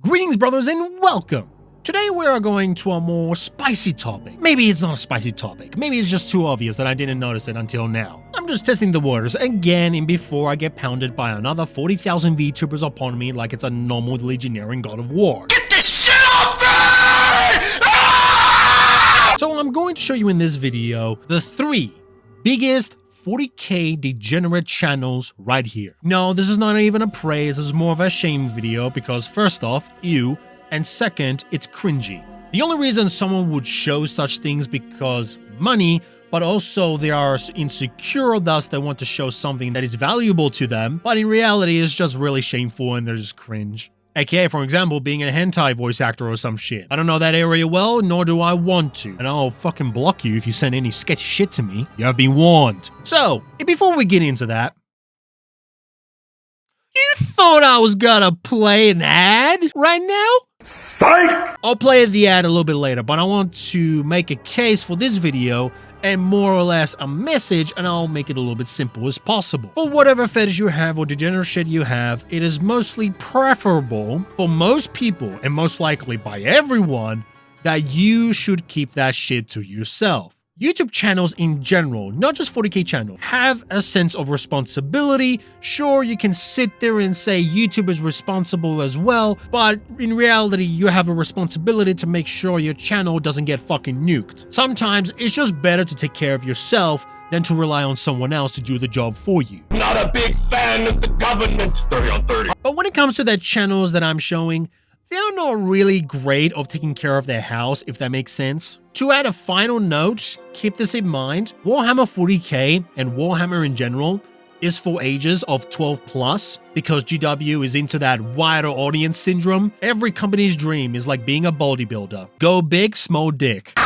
Greetings, brothers, and welcome! Today we are going to a more spicy topic. Maybe it's not a spicy topic. Maybe it's just too obvious that I didn't notice it until now. I'm just testing the waters again and before I get pounded by another 40,000 VTubers upon me like it's a normal degenerating God of War. Get this shit off me! Ah! So I'm going to show you in this video the 3 biggest 40k degenerate channels right here. No, this is not even a praise, this is more of a shame video because first off, ew, and second, it's cringy. The only reason someone would show such things because money, but also they are insecure, thus they want to show something that is valuable to them, but in reality it's just really shameful and they're just cringe. AKA, for example, being a hentai voice actor or some shit. I don't know that area well, nor do I want to. And I'll fucking block you if you send any sketchy shit to me. You have been warned. So, before we get into that, you thought I was gonna play an ad right now? Psych! I'll play the ad a little bit later, but I want to make a case for this video and more or less a message, and I'll make it a little bit simple as possible. For whatever fetish you have or degenerate shit you have, it is mostly preferable for most people, and most likely by everyone, that you should keep that shit to yourself. YouTube channels in general, not just 40k channels, have a sense of responsibility. Sure, you can sit there and say YouTube is responsible as well, but in reality, you have a responsibility to make sure your channel doesn't get fucking nuked. Sometimes it's just better to take care of yourself than to rely on someone else to do the job for you. Not a big fan of the government. 30 on 30. But when it comes to the channels that I'm showing, they are not really great of taking care of their house, if that makes sense. To add a final note, keep this in mind, Warhammer 40k and Warhammer in general is for ages of 12 plus because GW is into that wider audience syndrome. Every company's dream is like being a bodybuilder. Go big, small dick.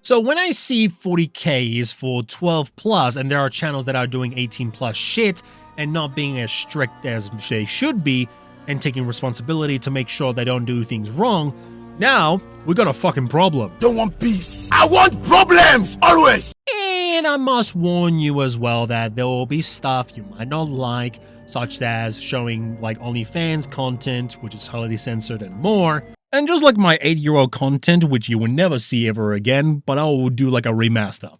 So when I see 40k is for 12 plus and there are channels that are doing 18 plus shit and not being as strict as they should be, and taking responsibility to make sure they don't do things wrong, now we got a fucking problem. Don't want peace. I want problems, always. And I must warn you as well that there will be stuff you might not like, such as showing like OnlyFans content, which is highly censored and more. And just like my 8-year-old content, which you will never see ever again, but I will do like a remaster.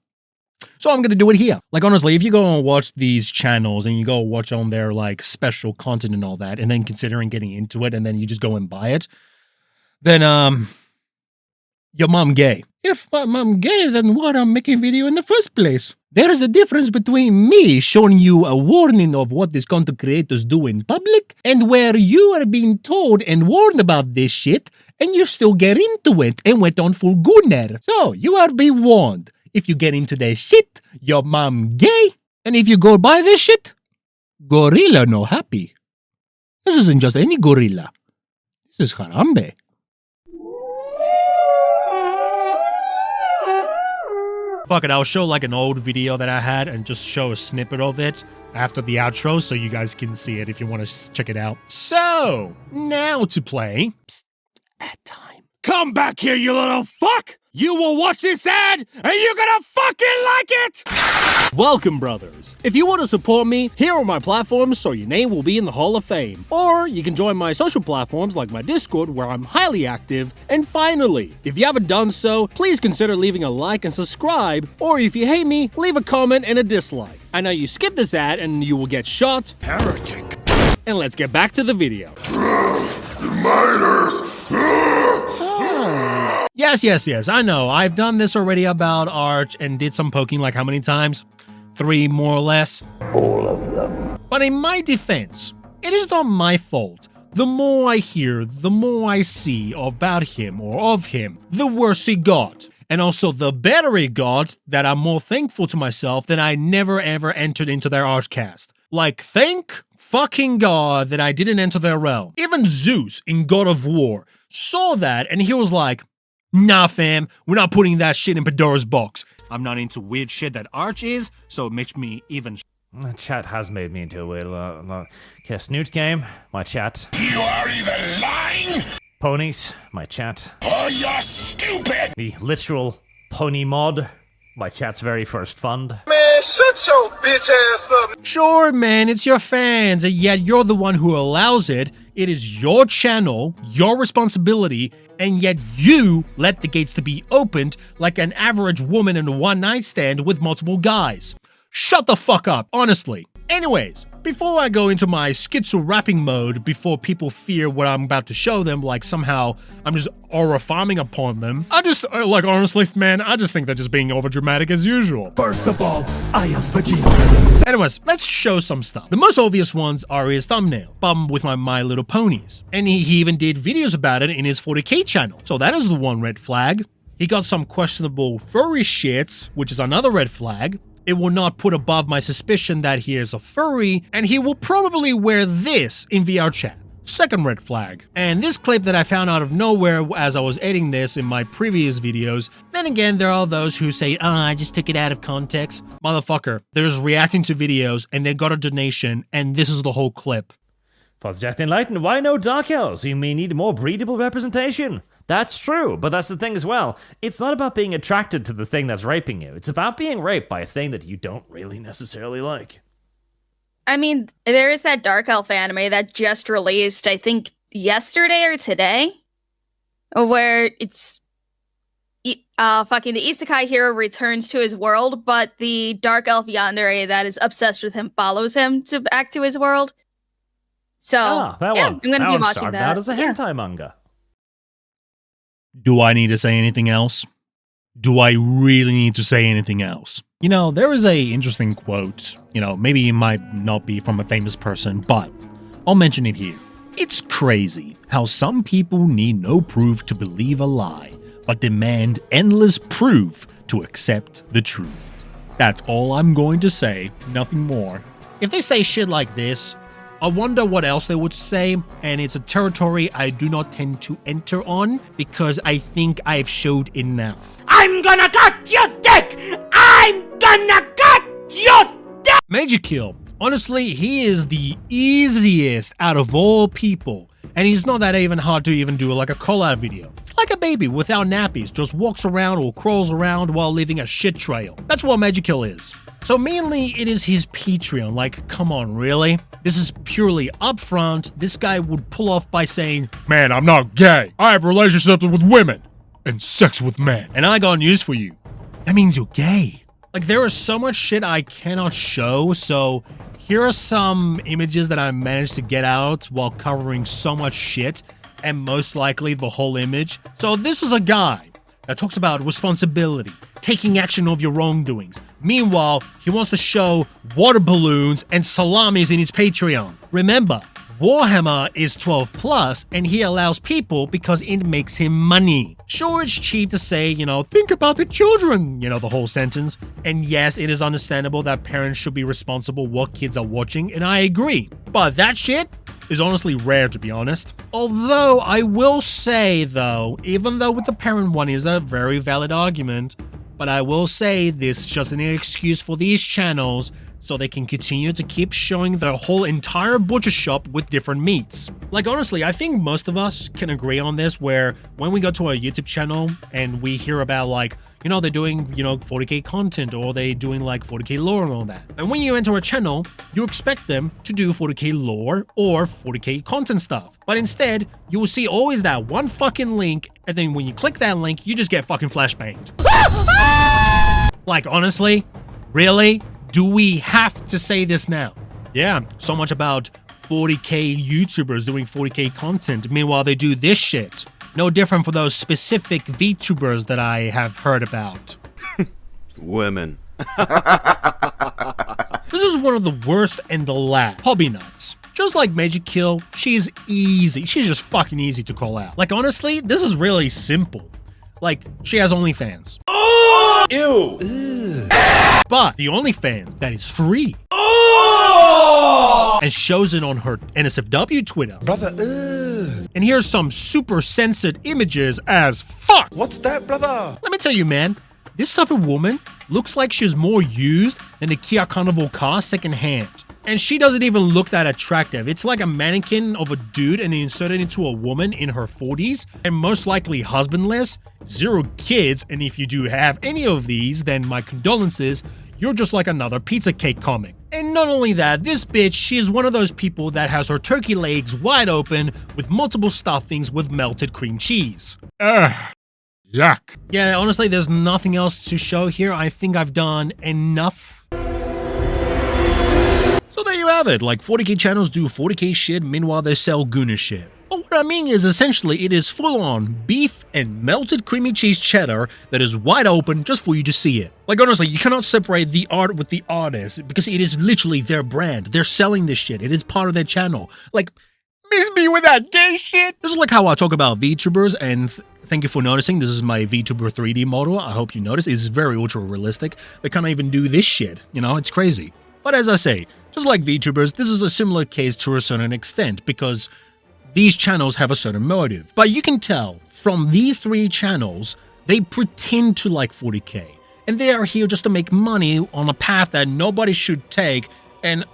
So I'm gonna do it here. Like honestly, if you go and watch these channels and you go watch on their like special content and all that, and then considering getting into it and then you just go and buy it, then your mom gay. If my mom gay, then why I'm making video in the first place? There is a difference between me showing you a warning of what these content creators do in public and where you are being told and warned about this shit and you still get into it and went on full gooner. So you are being warned. If you get into this shit, your mom gay. And if you go buy this shit, gorilla no happy. This isn't just any gorilla. This is Harambe. Fuck it, I'll show like an old video that I had and just show a snippet of it after the outro so you guys can see it if you want to check it out. So, now to play. Psst, ad time. Come back here, you little fuck! You will watch this ad, and you're gonna fucking like it! Welcome, brothers. If you want to support me, here are my platforms so your name will be in the Hall of Fame. Or you can join my social platforms like my Discord where I'm highly active. And finally, if you haven't done so, please consider leaving a like and subscribe. Or if you hate me, leave a comment and a dislike. I know you skip this ad and you will get shot. Heretic. And let's get back to the video. Miners. Yes, I know. I've done this already about Arch and did some poking like how many times? 3 more or less. All of them. But in my defense, it is not my fault. The more I hear, the more I see about him or of him, the worse he got. And also the better he got that I'm more thankful to myself that I never ever entered into their Archcast. Like, thank fucking God that I didn't enter their realm. Even Zeus in God of War saw that and he was like, nah, fam, we're not putting that shit in Pandora's box. I'm not into weird shit that Arch is, so it makes me even. My chat has made me into a weird Snoot game, my chat. You are either lying Ponies, my chat. or you're stupid. The literal pony mod, my chat's very first fund. Man, shut your bitch ass up. Sure, man, it's your fans, and yet you're the one who allows it. It is your channel, your responsibility, and yet you let the gates to be opened like an average woman in a one-night stand with multiple guys. Shut the fuck up, honestly. Anyways, before I go into my schizo rapping mode, before people fear what I'm about to show them, like somehow I'm just aura farming upon them, I just, like honestly, man, I just think they're just being overdramatic as usual. First of all, I am Vegeta. Anyways, let's show some stuff. The most obvious ones are his thumbnail, bum with my Little Ponies. And he even did videos about it in his 40k channel. So that is the one red flag. He got some questionable furry shits, which is another red flag. It will not put above my suspicion that he is a furry, and he will probably wear this in VR chat. Second red flag. And this clip that I found out of nowhere as I was editing this in my previous videos. Then again, there are those who say, I just took it out of context. Motherfucker, there's reacting to videos and they got a donation and this is the whole clip. Father Jack the Enlightened, why no Dark Elves? You may need more breedable representation. That's true, but that's the thing as well. It's not about being attracted to the thing that's raping you. It's about being raped by a thing that you don't really necessarily like. I mean, there is that Dark Elf anime that just released, I think, yesterday or today, where it's fucking the isekai hero returns to his world, but the Dark Elf yandere that is obsessed with him follows him back to his world. So, that yeah, one. I'm going to be watching started that. out as a hentai manga. Do I need to say anything else? Do I really need to say anything else? You know, there is a interesting quote, maybe it might not be from a famous person, but I'll mention it here. It's crazy how some people need no proof to believe a lie, but demand endless proof to accept the truth. That's all I'm going to say, nothing more. If they say shit like this, I wonder what else they would say, and it's a territory I do not tend to enter on because I think I've showed enough. I'm gonna cut your dick! I'm gonna cut your dick! Major Kill. Honestly, he is the easiest out of all people, and he's not that even hard to even do like a call-out video. It's like a baby without nappies, just walks around or crawls around while leaving a shit trail. That's what Major Kill is. So mainly it is his Patreon, like come on, really? This is purely upfront. This guy would pull off by saying, man, I'm not gay. I have relationships with women and sex with men. And I got news for you. That means you're gay. Like there is so much shit I cannot show, so here are some images that I managed to get out while covering so much shit, and most likely the whole image. So this is a guy that talks about responsibility, taking action of your wrongdoings. Meanwhile, he wants to show water balloons and salamis in his Patreon. Remember, Warhammer is 12 plus and he allows people because it makes him money. Sure, it's cheap to say, think about the children, the whole sentence. And yes, it is understandable that parents should be responsible what kids are watching, and I agree. But that shit is honestly rare, to be honest. Although, I will say though, even though with the parent one is a very valid argument, but I will say this is just an excuse for these channels so they can continue to keep showing their whole entire butcher shop with different meats. Like honestly, I think most of us can agree on this, where when we go to our YouTube channel and we hear about like, they're doing, 40k content, or they doing like 40k lore and all that. And when you enter a channel, you expect them to do 40k lore or 40k content stuff. But instead, you will see always that one fucking link, and then when you click that link, you just get fucking flashbanged. Like honestly, really? Do we have to say this now? Yeah, so much about 40k YouTubers doing 40k content. Meanwhile, they do this shit. No different for those specific VTubers that I have heard about. Women. This is one of the worst and the last. Hobby Nuts. Just like Major Kill, she's easy. She's just fucking easy to call out. Like honestly, this is really simple. Like, she has OnlyFans. Oh! Ew. But the OnlyFans that is free. Oh! And shows it on her NSFW Twitter. Brother, And here's some super censored images as fuck. what's that, brother? Let me tell you, man, this type of woman looks like she's more used than a Kia Carnival car secondhand. And she doesn't even look that attractive. It's like a mannequin of a dude and inserted into a woman in her 40s, and most likely husbandless, 0 kids, and if you do have any of these, then my condolences. You're just like another pizza cake comic. And not only that, this bitch, she's one of those people that has her turkey legs wide open with multiple stuffings with melted cream cheese. Ugh. Yuck. Yeah, honestly, there's nothing else to show here. I think I've done enough. So there you have it. Like 40k channels do 40k shit, meanwhile they sell Gooner shit. But what I mean is essentially it is full on beef and melted creamy cheese cheddar that is wide open just for you to see it. Like honestly, you cannot separate the art with the artist because it is literally their brand. They're selling this shit. It is part of their channel. Like, miss me with that gay shit. This is like how I talk about VTubers, and thank you for noticing. This is my VTuber 3D model. I hope you noticed. It's very ultra realistic. They can't even do this shit. You know, it's crazy. But as I say, just like VTubers, this is a similar case to a certain extent because these channels have a certain motive. But you can tell from these three channels, they pretend to like 40k. And they are here just to make money on a path that nobody should take. And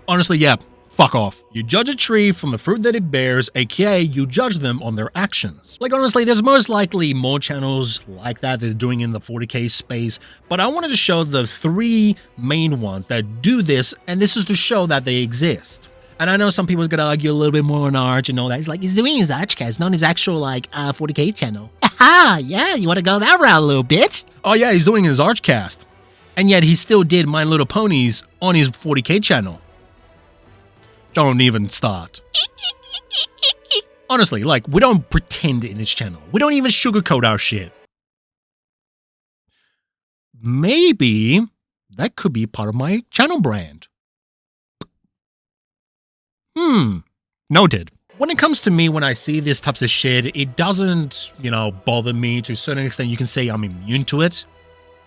honestly, yeah, fuck off. You judge a tree from the fruit that it bears, aka you judge them on their actions. Like honestly, there's most likely more channels like that they're doing in the 40k space, but I wanted to show the three main ones that do this, and this is to show that they exist. And I know some people are gonna argue a little bit more on Arch and all that. He's like, he's doing his Archcast, not his actual like 40k channel. Aha, yeah, you wanna go that route, little bitch? Oh yeah, he's doing his Archcast. And yet he still did My Little Ponies on his 40k channel. Don't even start. Honestly, like, we don't pretend in this channel. We don't even sugarcoat our shit. Maybe that could be part of my channel brand. Noted. When it comes to me, when I see these types of shit, it doesn't, you know, bother me to a certain extent. You can say I'm immune to it,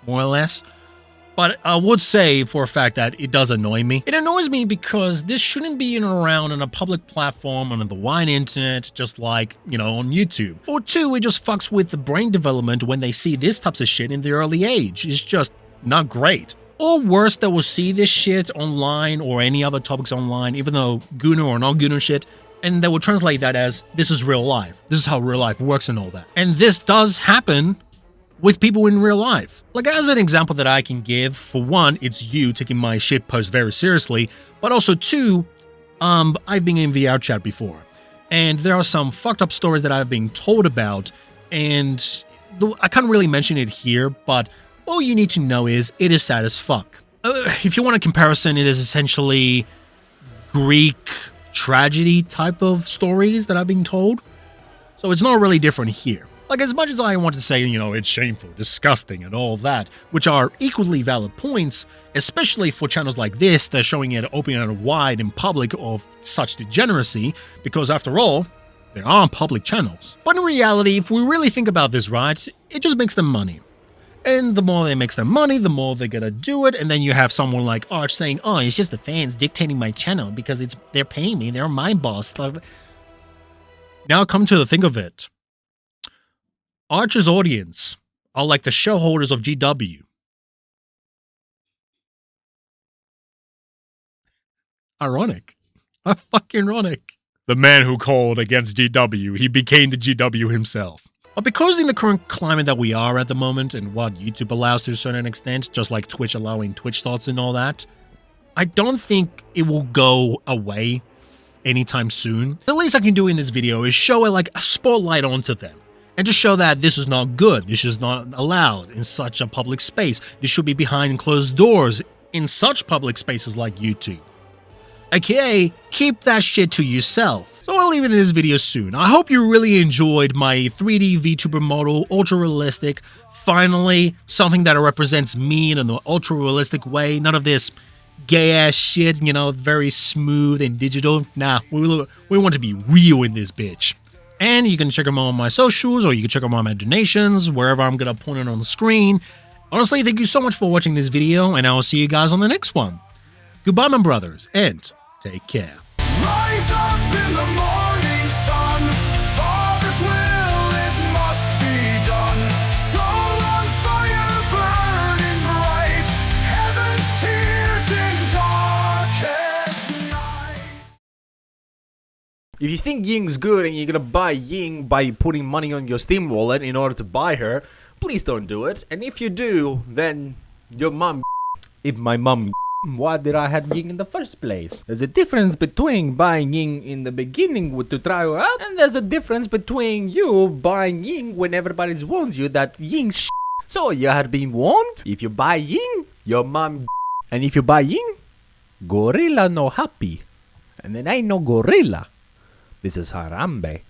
more or less. But I would say for a fact that it does annoy me. It annoys me because this shouldn't be around on a public platform on the wide internet, just like, you know, on YouTube. Or two, it just fucks with the brain development when they see this types of shit in the early age. It's just not great. Or worse, they will see this shit online or any other topics online, even though Gooner or not Gooner shit, and they will translate that as, this is real life. This is how real life works and all that. And this does happen with people in real life. Like as an example that I can give, for one, it's you taking my shit post very seriously, but also two, I've been in VR chat before, and there are some fucked up stories that I've been told about, and I can't really mention it here, but all you need to know is it is sad as fuck. If you want a comparison, it is essentially Greek tragedy type of stories that I've been told, so it's not really different here. Like, as much as I want to say, you know, it's shameful, disgusting, and all that, which are equally valid points, especially for channels like this, they're showing it open and wide in public of such degeneracy, because after all, they are public channels. But in reality, if we really think about this, right, it just makes them money. And the more it makes them money, the more they're gonna do it, and then you have someone like Arch saying, oh, it's just the fans dictating my channel because they're paying me, they're my boss. Now come to think of it. Arch's audience are like the shareholders of GW. Ironic. Fucking ironic. The man who called against GW, he became the GW himself. But because in the current climate that we are at the moment and what YouTube allows to a certain extent, just like Twitch allowing Twitch thoughts and all that, I don't think it will go away anytime soon. The least I can do in this video is show it like a spotlight onto them. And to show that this is not good, this is not allowed in such a public space. This should be behind closed doors in such public spaces like YouTube. AKA, keep that shit to yourself. So I'll leave it in this video soon. I hope you really enjoyed my 3D VTuber model, ultra realistic. Finally, something that represents me in an ultra realistic way. None of this gay ass shit, you know, very smooth and digital. Nah, we want to be real in this bitch. And you can check them out on my socials, or you can check them out on my donations, wherever I'm going to point it on the screen. Honestly, thank you so much for watching this video, and I will see you guys on the next one. Goodbye, my brothers, and take care. Rise up in the morning sun. Father's will, it must be done. Soul on fire, burning bright. Heaven's tears in darkest night. If you think Ying's good and you're gonna buy Ying by putting money on your Steam wallet in order to buy her, please don't do it. And if you do, then your mom If my mom, why did I have Ying in the first place? There's a difference between buying Ying in the beginning to try her out, and there's a difference between you buying Ying when everybody warns you that Ying So you have been warned? If you buy Ying, your mom and if you buy Ying, gorilla no happy. And then ain't no gorilla. This is Harambe.